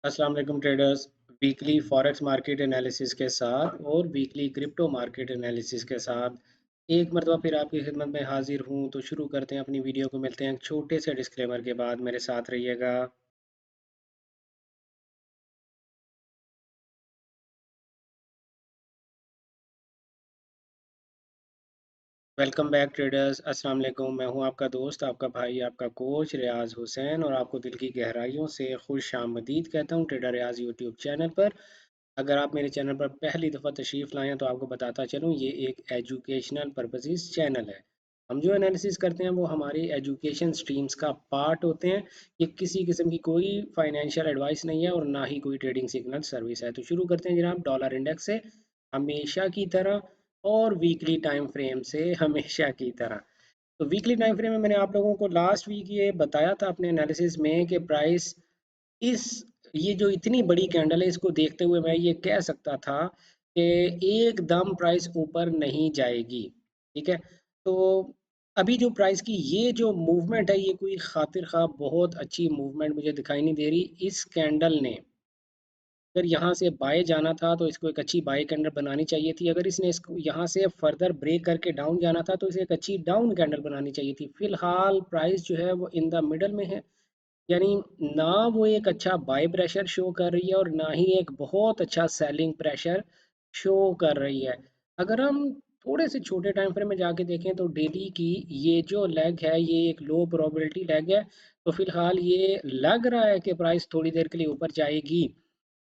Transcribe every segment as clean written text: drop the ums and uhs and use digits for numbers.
अस्सलाम वालेकुम traders. Weekly forex market analysis के साथ और वीकली क्रिप्टो मार्केट एनालिसिस के साथ एक मरतबा फिर आपकी खिदमत में हाजिर हूँ। तो शुरू करते हैं अपनी वीडियो को। मिलते हैं एक छोटे से डिस्क्लेमर के बाद। मेरे साथ रहिएगा। Welcome back traders. अस्सलाम वालेकुम। मैं हूं आपका दोस्त, आपका भाई, आपका कोच रियाज हुसैन, और आपको दिल की गहराइयों से खुश आमदीद कहता हूं ट्रेडर रियाज यूट्यूब चैनल पर। अगर आप मेरे चैनल पर पहली दफ़ा तशरीफ़ लाएँ तो आपको बताता चलूँ, ये एक एजुकेशनल पर्पसेस चैनल है। हम जो एनालिसिस करते हैं वो हमारी एजुकेशन स्ट्रीम्स का पार्ट होते हैं। ये किसी किस्म की कोई फाइनेंशियल एडवाइस नहीं है और ना ही कोई ट्रेडिंग सिग्नल सर्विस है। तो शुरू करते हैं जनाब डॉलर इंडेक्स से, हमेशा की तरह, और वीकली टाइम फ्रेम से हमेशा की तरह। तो वीकली टाइम फ्रेम में मैंने आप लोगों को लास्ट वीक ये बताया था अपने एनालिसिस में कि प्राइस इस ये जो इतनी बड़ी कैंडल है, इसको देखते हुए मैं ये कह सकता था कि एकदम प्राइस ऊपर नहीं जाएगी। ठीक है। तो अभी जो प्राइस की ये जो मूवमेंट है, ये कोई खातिर खा बहुत अच्छी मूवमेंट मुझे दिखाई नहीं दे रही। इस कैंडल ने अगर यहाँ से बाय जाना था तो इसको एक अच्छी बाय कैंडल बनानी चाहिए थी। अगर इसने इसको यहाँ से फर्दर ब्रेक करके डाउन जाना था तो इसे एक अच्छी डाउन कैंडल बनानी चाहिए थी। फिलहाल प्राइस जो है वो इन द मिडल में है, यानी ना वो एक अच्छा बाय प्रेशर शो कर रही है और ना ही एक बहुत अच्छा सेलिंग प्रेशर शो कर रही है। अगर हम थोड़े से छोटे टाइम फ्रेम में जाके देखें तो डेली की ये जो लेग है, ये एक लो प्रोबेबिलिटी लेग है। तो फिलहाल ये लग रहा है कि प्राइस थोड़ी देर के लिए ऊपर जाएगी।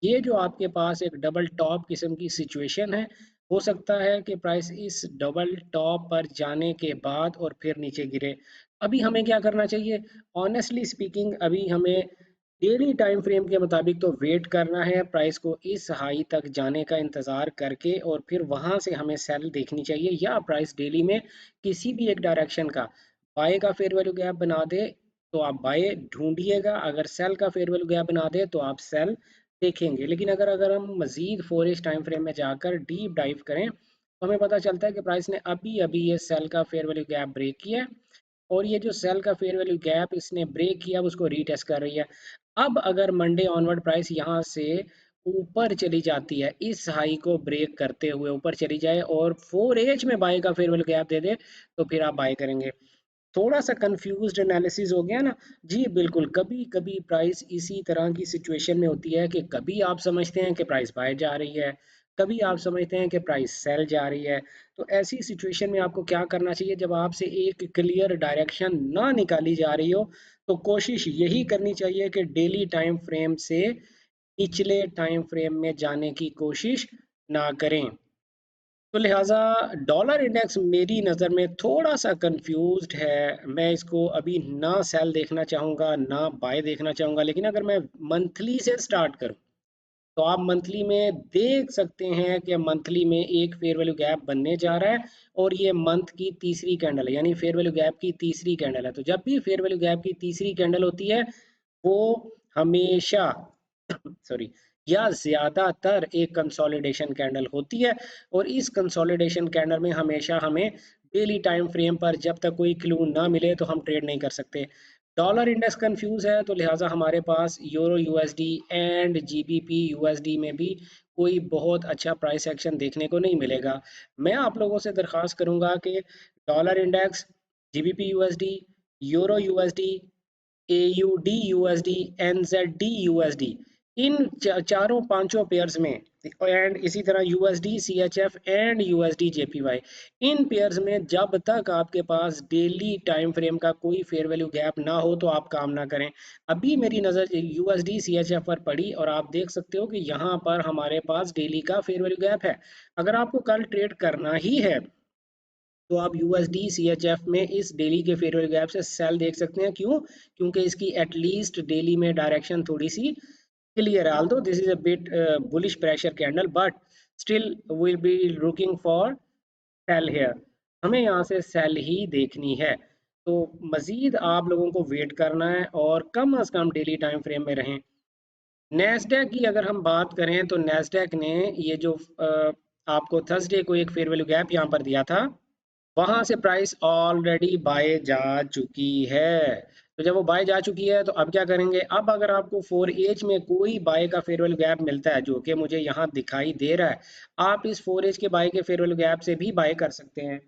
ये जो आपके पास एक डबल टॉप किस्म की सिचुएशन है, हो सकता है कि प्राइस इस डबल टॉप पर जाने के बाद और फिर नीचे गिरे। अभी हमें क्या करना चाहिए? ऑनेस्टली स्पीकिंग, अभी हमें डेली टाइम फ्रेम के मुताबिक तो वेट करना है, प्राइस को इस हाई तक जाने का इंतज़ार करके, और फिर वहाँ से हमें सेल देखनी चाहिए, या प्राइस डेली में किसी भी एक डायरेक्शन का बाय का फेयर वैल्यू गैप बना दे तो आप बाय ढूंढिएगा, अगर सेल का फेयर वैल्यू गैप बना दे तो आप सेल देखेंगे। लेकिन अगर अगर हम मजीद 4 टाइम फ्रेम में जाकर डीप डाइव करें तो हमें पता चलता है कि प्राइस ने अभी अभी ये सेल का फेयर वैल्यू गैप ब्रेक किया है, और ये जो सेल का फेयर वैल्यू गैप इसने ब्रेक किया, अब उसको रीटेस्ट कर रही है। अब अगर मंडे ऑनवर्ड प्राइस यहाँ से ऊपर चली जाती है, इस हाई को ब्रेक करते हुए ऊपर चली जाए और 4H में बाय का फेयर वैल्यू गैप दे दे, तो फिर आप बाय करेंगे। थोड़ा सा कंफ्यूज्ड एनालिसिस हो गया ना? जी बिल्कुल। कभी कभी प्राइस इसी तरह की सिचुएशन में होती है कि कभी आप समझते हैं कि प्राइस बाय जा रही है, कभी आप समझते हैं कि प्राइस सेल जा रही है। तो ऐसी सिचुएशन में आपको क्या करना चाहिए? जब आपसे एक क्लियर डायरेक्शन ना निकाली जा रही हो तो कोशिश यही करनी चाहिए कि डेली टाइम फ्रेम से पिछले टाइम फ्रेम में जाने की कोशिश ना करें। तो लिहाजा डॉलर इंडेक्स मेरी नज़र में थोड़ा सा कंफ्यूज्ड है। मैं इसको अभी ना सेल देखना चाहूँगा ना बाय देखना चाहूँगा। लेकिन अगर मैं मंथली से स्टार्ट करूँ तो आप मंथली में देख सकते हैं कि मंथली में एक फेयर वैल्यू गैप बनने जा रहा है, और ये मंथ की तीसरी कैंडल है, यानी फेयर वैल्यू गैप की तीसरी कैंडल है। तो जब भी फेयर वैल्यू गैप की तीसरी कैंडल होती है वो हमेशा सॉरी, या ज़्यादातर एक कंसोलिडेशन कैंडल होती है। और इस कंसोलिडेशन कैंडल में हमेशा हमें डेली टाइम फ्रेम पर जब तक कोई क्लू ना मिले तो हम ट्रेड नहीं कर सकते। डॉलर इंडेक्स कंफ्यूज है, तो लिहाजा हमारे पास euro USD and GBP USD में भी कोई बहुत अच्छा प्राइस एक्शन देखने को नहीं मिलेगा। मैं आप लोगों से दरख्वास्त करूंगा कि dollar index, GBP USD, euro USD, AUD USD, NZD USD, इन चारों पांचों पेयर्स में, एंड इसी तरह USD CHF and USD JPY, in pairs में जब तक आपके पास डेली टाइम फ्रेम का कोई फेयर वैल्यू गैप ना हो तो आप काम ना करें। अभी मेरी नज़र USD CHF पर पड़ी और आप देख सकते हो कि यहाँ पर हमारे पास डेली का फेयर वैल्यू गैप है। अगर आपको कल ट्रेड करना ही है तो आप USD CHF में इस डेली के फेयर वैल्यू गैप से सेल देख सकते हैं। क्यों? क्योंकि इसकी एटलीस्ट डेली में डायरेक्शन थोड़ी सी क्लियर है। Although this is a bit bullish pressure candle, but still will be looking for sell here. हमें यहाँ से सेल ही देखनी है। तो मजीद आप लोगों को वेट करना है और कम अज कम डेली टाइम फ्रेम में रहें। नेस्डेक की अगर हम बात करें तो नेस्डेक ने ये जो आपको थर्सडे को एक फेयर वैल्यू गैप यहाँ पर दिया था, वहां से प्राइस ऑलरेडी बाय जा चुकी है। तो जब वो बाय जा चुकी है तो अब क्या करेंगे, अब अगर आपको 4H में कोई बाय का फेयर वैल्यू गैप मिलता है जो कि मुझे यहाँ दिखाई दे रहा है, आप इस 4H के बाय के फेयर वैल्यू गैप से भी बाय कर सकते हैं।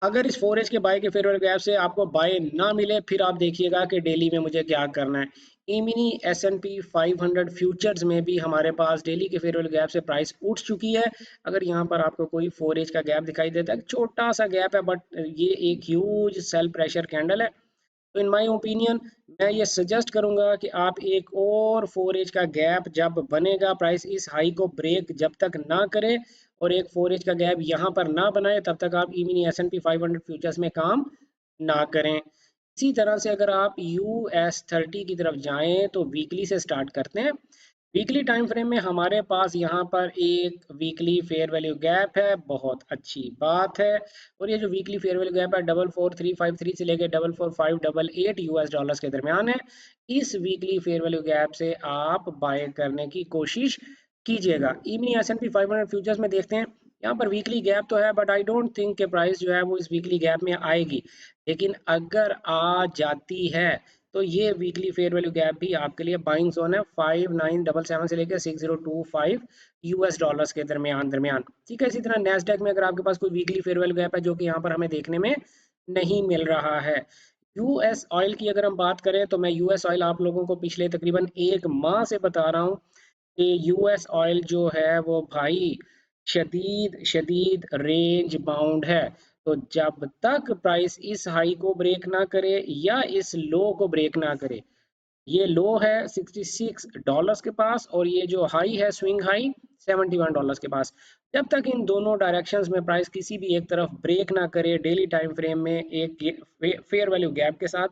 अगर इस 4H के बाय के फेयर वैल्यू गैप से आपको बाय ना मिले, फिर आप देखिएगा कि डेली में मुझे क्या करना है। ई-मिनी S&P 500 फ्यूचर्स में भी हमारे पास डेली के फेयर वैल्यू गैप से प्राइस उठ चुकी है। अगर यहाँ पर आपको कोई 4H का गैप दिखाई देता है, छोटा सा गैप है, बट ये एक ह्यूज सेल प्रेशर कैंडल है। तो इन माय ओपिनियन मैं ये सजेस्ट करूंगा कि आप एक और 4H का गैप जब बनेगा, प्राइस इस हाई को ब्रेक जब तक ना करे और एक 4H का गैप यहाँ पर ना बनाए, तब तक आप ई-मिनी S&P 500 फ्यूचर्स में काम ना करें। इसी तरह से अगर आप US30 की तरफ जाएं तो वीकली से स्टार्ट करते हैं। वीकली टाइम फ्रेम में हमारे पास यहाँ पर एक वीकली फेयर वैल्यू गैप है, बहुत अच्छी बात है। और ये जो वीकली फेयर वैल्यू गैप है 44353 से लेके 44588 US डॉलर्स के दरमियान है। इस वीकली फेयर वैल्यू गैप से आप बाय करने की कोशिश कीजिएगा। इवनिंग S&P 500 फ्यूचर्स में देखते हैं, यहाँ पर वीकली गैप तो है, बट आई डोंट थिंक के प्राइस जो है वो इस वीकली गैप में आएगी। लेकिन अगर आ जाती है तो ये वीकली फेयर वैल्यू गैप भी आपके लिए बाइंग जोन है, 5977 से लेकर 6025 US डॉलर्स के दरमियान दरमियान ठीक है। इसी तरह नेस्डेक में अगर आपके पास कोई वीकली फेयर वैल्यू गैप है जो कि यहाँ पर हमें देखने में नहीं मिल रहा है। यूएस ऑयल की अगर हम बात करें तो मैं यूएस ऑयल आप लोगों को पिछले तकरीबन एक माह से बता रहा हूँ कि यूएस ऑयल जो है वो भाई शदीद शदीद रेंज बाउंड है। तो जब तक प्राइस इस हाई को ब्रेक ना करे या इस लो को ब्रेक ना करे, ये लो है $66 के पास और ये जो हाई है स्विंग हाई $71 के पास, जब तक इन दोनों डायरेक्शंस में प्राइस किसी भी एक तरफ ब्रेक ना करे डेली टाइम फ्रेम में एक फेयर वैल्यू गैप के साथ,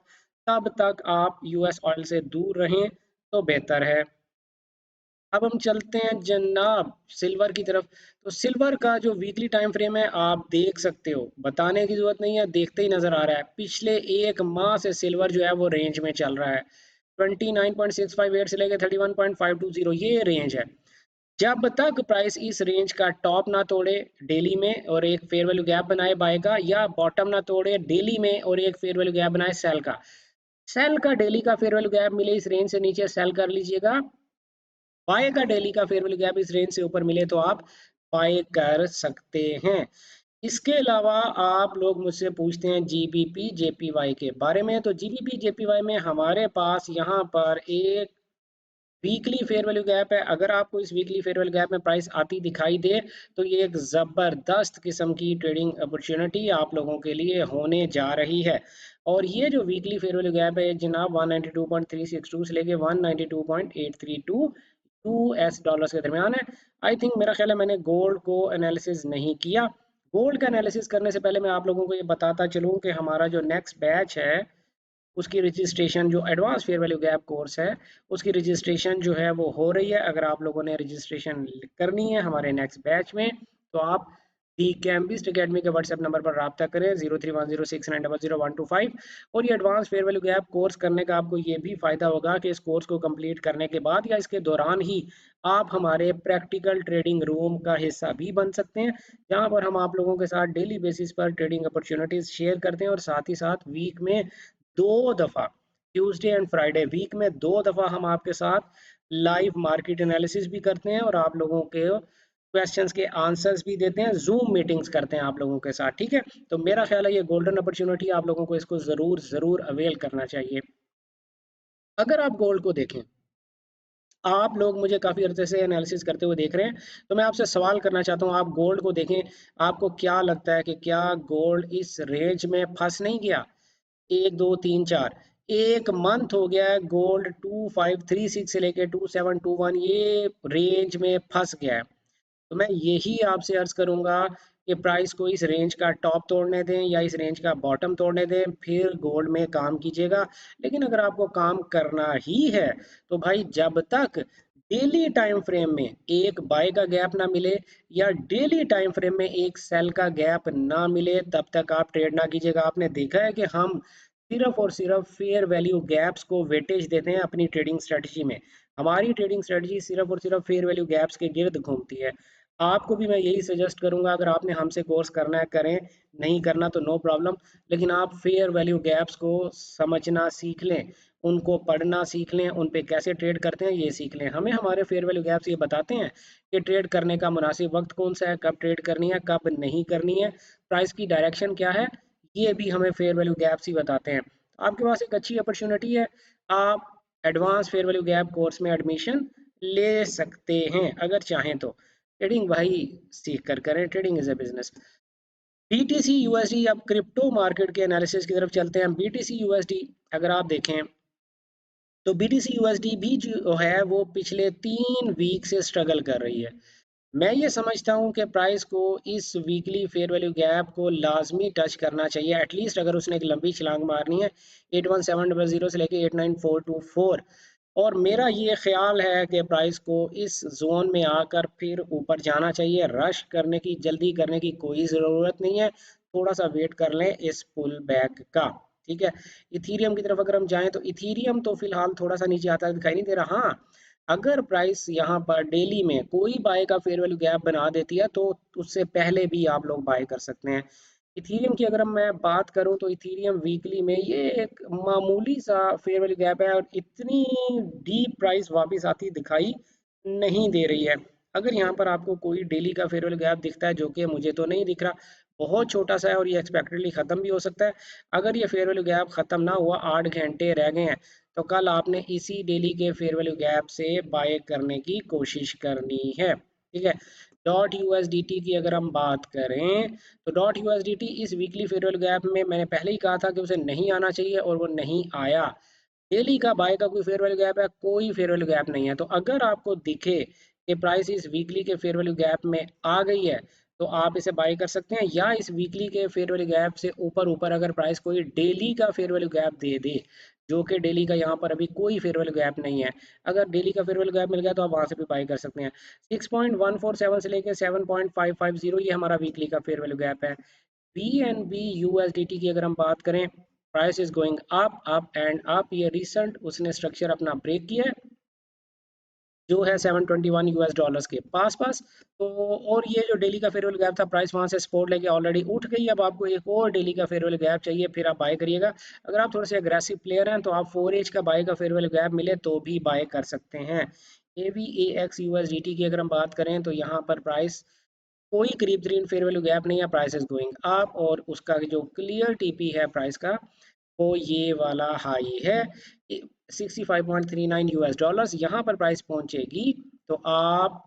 तब तक आप यूएस ऑयल से दूर रहें तो बेहतर है। अब हम चलते हैं जनाब सिल्वर की तरफ। तो सिल्वर का जो वीकली टाइम फ्रेम है आप देख सकते हो, बताने की जरूरत नहीं है, देखते ही नजर आ रहा है। पिछले एक माह से सिल्वर जो है वो रेंज में चल रहा है, 29.658 से लेकर 31.520 ये रेंज है। जब तक प्राइस इस रेंज का टॉप ना तोड़े डेली में और एक फेयर वैल्यू गैप बनाए बाय का, या बॉटम ना तोड़े डेली में और एक फेयर वैल्यू गैप बनाए सेल का, सेल का डेली का फेयर वैल्यू गैप मिले इस रेंज से नीचे सेल कर लीजिएगा, बाय का डेली का फेयर वैल्यू गैप इस रेंज से ऊपर मिले तो आप बाय कर सकते हैं। इसके अलावा आप लोग मुझसे पूछते हैं जीबीपी जेपीवाई के बारे में। तो जीबीपी जेपीवाई में हमारे पास यहाँ पर एक वीकली फेयर वैल्यू गैप है। अगर आपको इस वीकली फेयर वैल्यू गैप में प्राइस आती दिखाई दे तो ये एक ज़बरदस्त किस्म की ट्रेडिंग अपॉर्चुनिटी आप लोगों के लिए होने जा रही है। और ये जो वीकली फेयर वैल्यू गैप है जनाब 192.362 से लेके 192.832 यूएस डॉलर्स के दरमियान है। आई थिंक मेरा ख्याल है मैंने गोल्ड को एनालिसिस नहीं किया। गोल्ड का एनालिसिस करने से पहले मैं आप लोगों को ये बताता चलूँ कि हमारा जो नेक्स्ट बैच है उसकी रजिस्ट्रेशन, जो advance fair value gap course है, उसकी रजिस्ट्रेशन जो है वो हो रही है। अगर आप लोगों ने रजिस्ट्रेशन करनी है हमारे नेक्स्ट बैच में तो आप दी कैम्बिस्ट अकेडमी के व्हाट्सएप नंबर पर रब्ता करें 031069000125। और ये advance fair value gap course करने का आपको ये भी फ़ायदा होगा कि इस कोर्स को कंप्लीट करने के बाद या इसके दौरान ही आप हमारे प्रैक्टिकल ट्रेडिंग रूम का हिस्सा भी बन सकते हैं, जहाँ पर हम आप लोगों के साथ डेली बेसिस पर ट्रेडिंग अपॉर्चुनिटीज़ शेयर करते हैं। और साथ ही साथ वीक में 2 दफ़ा, ट्यूसडे एंड फ्राइडे, वीक में 2 दफ़ा हम आपके साथ लाइव मार्केट एनालिसिस भी करते हैं और आप लोगों के क्वेश्चंस के आंसर्स भी देते हैं, जूम मीटिंग्स करते हैं आप लोगों के साथ। ठीक है, तो मेरा ख्याल है ये गोल्डन अपॉर्चुनिटी आप लोगों को इसको ज़रूर ज़रूर अवेल करना चाहिए। अगर आप गोल्ड को देखें, आप लोग मुझे काफ़ी अर्से से एनालिसिस करते हुए देख रहे हैं, तो मैं आपसे सवाल करना चाहता हूँ, आप गोल्ड को देखें, आपको क्या लगता है कि क्या गोल्ड इस रेंज में फंस नहीं गया? 1 2 3 4 एक मंथ हो गया है गोल्ड 2536 से लेके 2721 ये रेंज में फंस गया है। तो मैं यही आपसे अर्ज करूंगा कि प्राइस को इस रेंज का टॉप तोड़ने दें या इस रेंज का बॉटम तोड़ने दें, फिर गोल्ड में काम कीजिएगा। लेकिन अगर आपको काम करना ही है तो भाई जब तक डेली टाइम फ्रेम में एक बाय का गैप ना मिले या डेली टाइम फ्रेम में एक सेल का गैप ना मिले, तब तक आप ट्रेड ना कीजिएगा। आपने देखा है कि हम सिर्फ और सिर्फ फेयर वैल्यू गैप्स को वेटेज देते हैं अपनी ट्रेडिंग स्ट्रेटजी में। हमारी ट्रेडिंग स्ट्रेटजी सिर्फ और सिर्फ फेयर वैल्यू गैप्स के गिर्द घूमती है। आपको भी मैं यही सजेस्ट करूंगा, अगर आपने हमसे कोर्स करना है करें, नहीं करना तो नो प्रॉब्लम, लेकिन आप फेयर वैल्यू गैप्स को समझना सीख लें, उनको पढ़ना सीख लें, उन पे कैसे ट्रेड करते हैं ये सीख लें। हमें हमारे फेयर वैल्यू गैप्स ये बताते हैं कि ट्रेड करने का मुनासिब वक्त कौन सा है, कब ट्रेड करनी है कब नहीं करनी है, प्राइस की डायरेक्शन क्या है, ये भी हमें फेयर वैल्यू गैप्स ही बताते हैं। आपके पास एक अच्छी अपॉर्चुनिटी है, आप advance fair value gap course में एडमिशन ले सकते हैं अगर चाहें तो। ट्रेडिंग भाई सीख कर करें, trading is a business. BTC USD, अब क्रिप्टो मार्केट के एनालिसिस की तरफ चलते हैं। बीटीसी यूएसडी अगर आप देखें तो बीटीसी यूएसडी भी जो है वो पिछले 3 वीक से स्ट्रगल कर रही है। मैं ये समझता हूँ कि प्राइस को इस वीकली फेयर वैल्यू गैप को लाजमी टच करना चाहिए, एटलीस्ट अगर उसने एक लंबी छलांग मारनी है 81700 से लेके 89424। और मेरा ये ख्याल है कि प्राइस को इस जोन में आकर फिर ऊपर जाना चाहिए, रश करने की जल्दी करने की कोई ज़रूरत नहीं है, थोड़ा सा वेट कर लें इस पुल बैक का। ठीक है, इथीरियम की तरफ अगर हम जाएं तो इथीरियम तो फिलहाल थोड़ा सा नीचे आता दिखाई नहीं दे रहा। हाँ, अगर प्राइस यहाँ पर डेली में कोई बाय का फेयर वैल्यू गैप बना देती है तो उससे पहले भी आप लोग बाय कर सकते हैं। इथीरियम की अगर मैं बात करूं तो इथीरियम वीकली में ये एक मामूली सा फेयर वैल्यू गैप है और इतनी डीप प्राइस वापस आती दिखाई नहीं दे रही है। अगर यहाँ पर आपको कोई डेली का फेयर वैल्यू गैप दिखता है, जो कि मुझे तो नहीं दिख रहा, बहुत छोटा सा है और ये एक्सपेक्टेडली खत्म भी हो सकता है। अगर ये फेयर वैल्यू गैप खत्म ना हुआ, 8 घंटे रह गए हैं, तो कल आपने इसी डेली के फेयर वैल्यू गैप से बाय करने की कोशिश करनी है। ठीक है, डॉट यूएसडीटी की अगर हम बात करें तो डॉट यूएसडीटी इस वीकली फेयर वैल्यू गैप में मैंने पहले ही कहा था कि उसे नहीं आना चाहिए और वो नहीं आया। डेली का बाय का कोई फेयर वैल्यू गैप है, कोई फेयर वैल्यू गैप नहीं है। तो अगर आपको दिखे कि प्राइस इस वीकली के फेयर वैल्यू गैप में आ गई है तो आप इसे बाय कर सकते हैं, या इस वीकली के फेयर वैल्यू गैप से ऊपर ऊपर अगर प्राइस कोई डेली का फेयर वैल्यू गैप दे दे, जो कि डेली का यहाँ पर अभी कोई फेयर वैल्यू गैप नहीं है, अगर डेली का फेयर वैल्यू गैप मिल गया तो आप वहां से भी बाय कर सकते हैं। 6.147 से लेकर 7.550 ये हमारा वीकली का फेयर वैल्यू गैप है। बी एन बी यूएसडीटी की अगर हम बात करें, price is going up and up, ये रिसेंट उसने स्ट्रक्चर अपना ब्रेक किया है जो है 721 यूएस डॉलर्स के पास पास। तो और ये जो डेली का फेयरवेल गैप था, प्राइस वहां से सपोर्ट लेके ऑलरेडी उठ गई। अब आपको एक और डेली का फेयरवेल गैप चाहिए, फिर आप बाय करिएगा। अगर आप थोड़े से अग्रेसिव प्लेयर हैं तो आप 4 एज का बाय का फेयरवेल गैप मिले तो भी बाय कर सकते हैं। A V A x USDT की अगर हम बात करें तो यहाँ पर प्राइस कोई करीब तरीन फेयर वैल्यू गैप नहीं है, प्राइस इज गोइंग अप, और उसका जो क्लियर टीपी है प्राइस का वो ये वाला हाई है 65.39 यूएस डॉलर्स। यहाँ पर प्राइस पहुंचेगी तो आप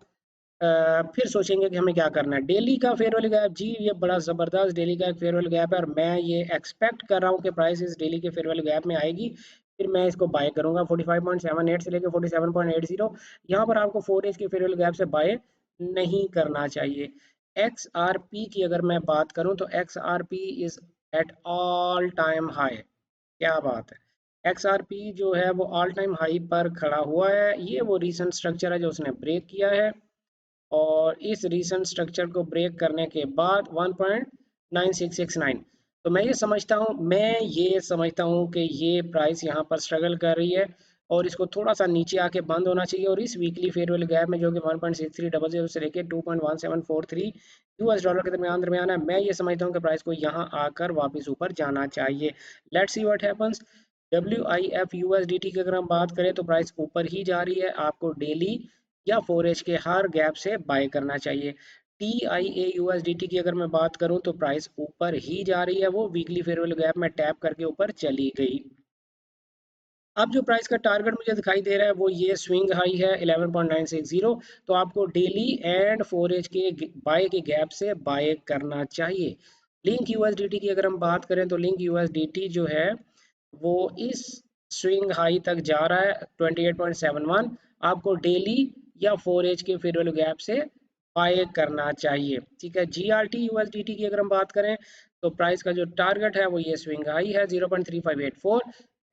फिर सोचेंगे कि हमें क्या करना है। डेली का फेयरवेल गैप जी, ये बड़ा ज़बरदस्त डेली का एक फेयरवेल गैप है और मैं ये एक्सपेक्ट कर रहा हूँ कि प्राइस इस डेली के फेयरवेल गैप में आएगी, फिर मैं इसको बाय करूंगा 45.78 से लेकर 47.80। यहाँ पर आपको 4 एज के फेयरवेल गैप से बाय नहीं करना चाहिए। एक्स आर पी की अगर मैं बात करूँ तो x R P is at all time high. क्या बात है, एक्स आर पी जो है वो ऑल टाइम हाई पर खड़ा हुआ है। ये वो रीसेंट स्ट्रक्चर है जो उसने ब्रेक किया है, और इस रीसेंट स्ट्रक्चर को ब्रेक करने के बाद 1.9669, तो मैं ये समझता हूँ कि ये प्राइस यहाँ पर स्ट्रगल कर रही है और इसको थोड़ा सा नीचे आके बंद होना चाहिए। और इस वीकली फेयरवेल गैप में जो कि 1.6300 से लेके 2.1743 यूएस डॉलर के दरमियान दरमियान है, मैं ये समझता हूँ कि प्राइस को यहाँ आकर वापस ऊपर जाना चाहिए। Let's see what happens. W I F you S D T की अगर हम बात करें तो प्राइस ऊपर ही जा रही है, आपको डेली या 4 एज के हर गैप से बाय करना चाहिए। T I A you S D T की अगर मैं बात करूं तो प्राइस ऊपर ही जा रही है, वो वीकली फेयरवेल गैप में टैप करके ऊपर चली गई। अब जो प्राइस का टारगेट मुझे दिखाई दे रहा है वो ये स्विंग हाई है 11.960, तो आपको डेली एंड 4 एज के बाय के गैप से बाय करना चाहिए। लिंक यूएसडीटी की अगर हम बात करें तो लिंक यूएसडीटी जो है वो इस स्विंग हाई तक जा रहा है 28.71, आपको डेली या 4 एज के फेयरवेल गैप से बाय करना चाहिए। ठीक है, जी आर टी यूएसडीटी की अगर हम बात करें तो प्राइस का जो टारगेट है वो ये स्विंग हाई है 0.3584,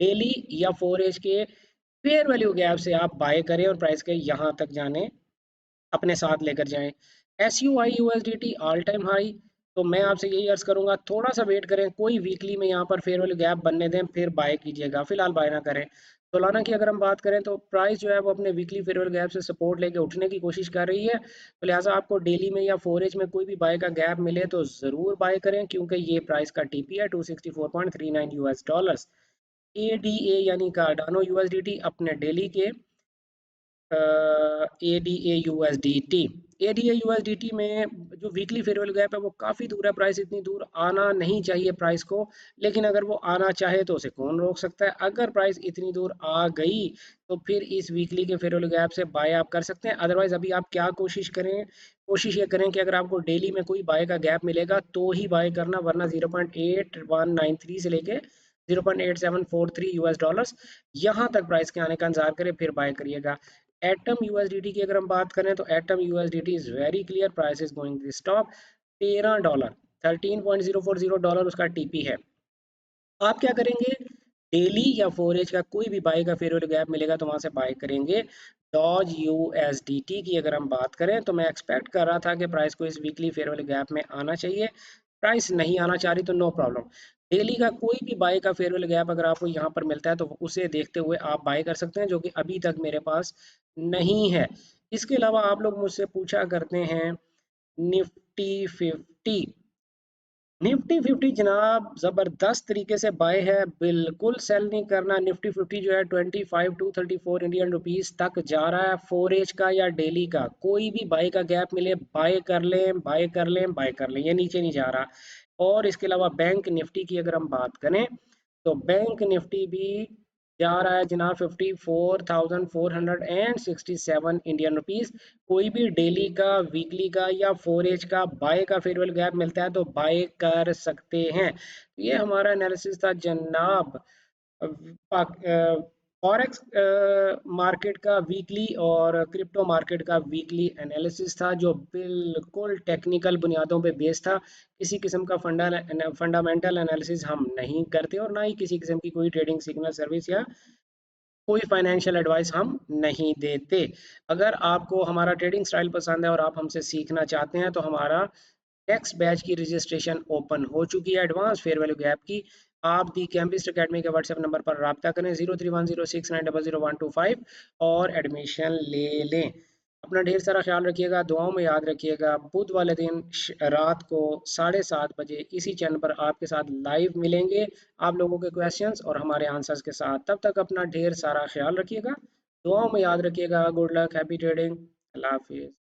डेली या 4 एज के फेयर वैल्यू गैप से आप बाय करें और प्राइस के यहाँ तक जाने अपने साथ लेकर जाएं। एस यू आई यू एस डी टी ऑल टाइम हाई, तो मैं आपसे यही अर्ज करूंगा थोड़ा सा वेट करें, कोई वीकली में यहाँ पर फेयर वैल्यू गैप बनने दें फिर बाय कीजिएगा, फिलहाल बाय ना करें। सोलाना की अगर हम बात करें तो प्राइस जो है वो अपने वीकली फेयरवेल गैप से सपोर्ट लेके उठने की कोशिश कर रही है, तो लिहाजा आपको डेली में या 4H में कोई भी बाय का गैप मिले तो ज़रूर बाय करें, क्योंकि ये प्राइस का टीपी है 264.39 यूएस डॉलर्स। एडीए यानी कार्डानो यूएसडीटी अपने डेली के एडीए यूएसडीटी, एडीए यूएसडीटी में जो वीकली फेयरवेल गैप है वो काफ़ी दूर है, प्राइस इतनी दूर आना नहीं चाहिए प्राइस को, लेकिन अगर वो आना चाहे तो उसे कौन रोक सकता है। अगर प्राइस इतनी दूर आ गई तो फिर इस वीकली के फेयरवेल गैप से बाय आप कर सकते हैं। अदरवाइज अभी आप क्या कोशिश करें, कोशिश ये करें कि अगर आपको डेली में कोई बाय का गैप मिलेगा तो ही बाय करना, वरना 0.8193 से लेके 0.8743 यूएस डॉलर्स यहाँ तक प्राइस के आने का इंतजार करें फिर बाय करिएगा। एटम यूएसडीटी की अगर हम बात करें तो ATOM USDT is very clear, price is going to stop $13, $13.040 उसका टीपी है। आप क्या करेंगे, डेली या 4H का कोई भी बाय का फेयरवेल गैप मिलेगा तो वहां से बाय करेंगे। डॉज यूएसडीटी की अगर हम बात करें तो मैं एक्सपेक्ट कर रहा था कि प्राइस को इस वीकली फेयरवेल गैप में आना चाहिए, प्राइस नहीं आना चाह रही तो नो प्रॉब्लम। डेली का कोई भी बाय का फेयरवेल गैप अगर आपको यहाँ पर मिलता है तो उसे देखते हुए आप बाय कर सकते हैं, जो कि अभी तक मेरे पास नहीं है। इसके अलावा आप लोग मुझसे पूछा करते हैं निफ्टी 50, निफ्टी 50 जनाब जबरदस्त तरीके से बाय है, बिल्कुल सेल नहीं करना। निफ्टी 50 जो है 25,234 इंडियन रुपीस तक जा रहा है, 4H का या डेली का कोई भी बाय का गैप मिले बाय कर लें, बाय कर लें, बाय कर लें, ये नीचे नहीं जा रहा। और इसके अलावा बैंक निफ्टी की अगर हम बात करें तो बैंक निफ्टी भी जा रहा है जनाब 54,467 इंडियन रुपीस। कोई भी डेली का, वीकली का या 4H का बाय का फेयरवेल गैप मिलता है तो बाय कर सकते हैं। ये हमारा एनालिसिस था जनाब फॉरेक्स मार्केट का वीकली और क्रिप्टो मार्केट का वीकली एनालिसिस था, जो बिल्कुल टेक्निकल बुनियादों पे बेस था। किसी किस्म का फंडामेंटल एनालिसिस हम नहीं करते और ना ही किसी किस्म की कोई ट्रेडिंग सिग्नल सर्विस या कोई फाइनेंशियल एडवाइस हम नहीं देते। अगर आपको हमारा ट्रेडिंग स्टाइल पसंद है और आप हमसे सीखना चाहते हैं तो हमारा नेक्स्ट बैच की रजिस्ट्रेशन ओपन हो चुकी है एडवांस फेयर वैल्यू गैप की। आप दी कैम्बिस्ट अकेडमी के व्हाट्सएप नंबर पर रब्ता करें 031069000125 और एडमिशन ले लें। अपना ढेर सारा ख्याल रखिएगा, दुआओं में याद रखिएगा। बुध वाले दिन रात को 7:30 बजे इसी चैनल पर आपके साथ लाइव मिलेंगे, आप लोगों के क्वेश्चंस और हमारे आंसर्स के साथ। तब तक अपना ढेर सारा ख्याल रखिएगा, दुआओं में याद रखिएगा। गुड लक, हैप्पी ट्रेडिंग, अल्लाह हाफिज़।